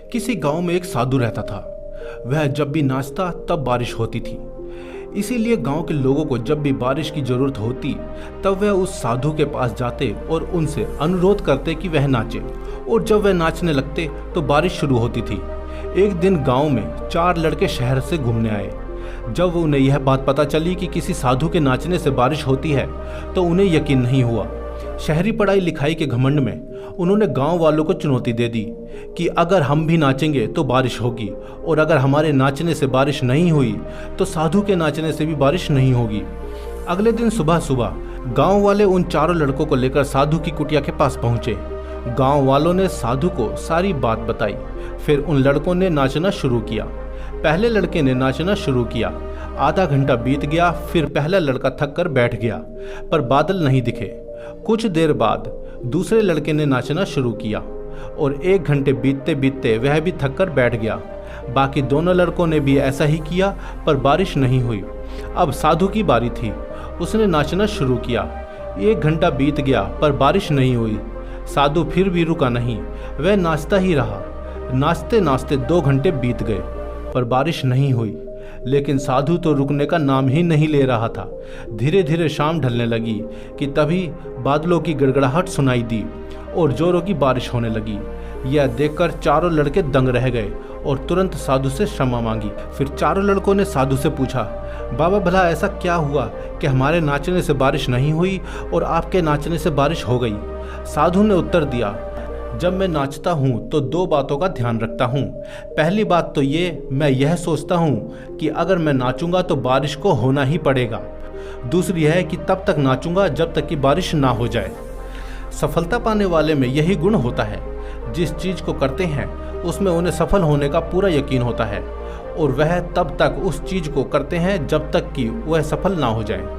किसी गांव में एक साधु रहता था। वह जब भी नाचता तब बारिश होती थी। इसीलिए गांव के लोगों को जब भी बारिश की जरूरत होती तब वह उस साधु के पास जाते और उनसे अनुरोध करते कि वह नाचे, और जब वह नाचने लगते तो बारिश शुरू होती थी। एक दिन गांव में 4 लड़के शहर से घूमने आए। जब उन्हें यह बात पता चली कि किसी साधु के नाचने से बारिश होती है तो उन्हें यकीन नहीं हुआ। शहरी पढ़ाई लिखाई के घमंड में उन्होंने गांव वालों को चुनौती दे दी कि अगर हम भी नाचेंगे तो बारिश होगी, और अगर हमारे नाचने से बारिश नहीं हुई तो साधु के नाचने से भी बारिश नहीं होगी। अगले दिन सुबह सुबह गांव वाले उन 4 लड़कों को लेकर साधु की कुटिया के पास पहुंचे। गांव वालों ने साधु को सारी बात बताई। फिर उन लड़कों ने नाचना शुरू किया। पहले लड़के ने नाचना शुरू किया। आधा घंटा बीत गया, फिर पहला लड़का थक कर बैठ गया, पर बादल नहीं दिखे। कुछ देर बाद दूसरे लड़के ने नाचना शुरू किया और 1 घंटे बीतते बीतते वह भी थक कर बैठ गया। बाकी दोनों लड़कों ने भी ऐसा ही किया, पर बारिश नहीं हुई। अब साधु की बारी थी। उसने नाचना शुरू किया। 1 घंटा बीत गया, पर बारिश नहीं हुई। साधु फिर भी रुका नहीं, वह नाचता ही रहा। नाचते नाचते 2 घंटे बीत गए, पर बारिश नहीं हुई। लेकिन साधु तो रुकने का नाम ही नहीं ले रहा था। धीरे धीरे शाम ढलने लगी कि तभी बादलों की गड़गड़ाहट सुनाई दी और जोरों की बारिश होने लगी। यह देखकर 4 लड़के दंग रह गए और तुरंत साधु से क्षमा मांगी। फिर 4 लड़कों ने साधु से पूछा, बाबा भला ऐसा क्या हुआ कि हमारे नाचने से बारिश नहीं हुई और आपके नाचने से बारिश हो गई? साधु ने उत्तर दिया, जब मैं नाचता हूँ तो 2 बातों का ध्यान रखता हूँ। पहली बात तो ये, मैं यह सोचता हूँ कि अगर मैं नाचूंगा तो बारिश को होना ही पड़ेगा। दूसरी है कि तब तक नाचूंगा जब तक कि बारिश ना हो जाए। सफलता पाने वाले में यही गुण होता है। जिस चीज़ को करते हैं उसमें उन्हें सफल होने का पूरा यकीन होता है, और वह तब तक उस चीज़ को करते हैं जब तक कि वह सफल ना हो जाए।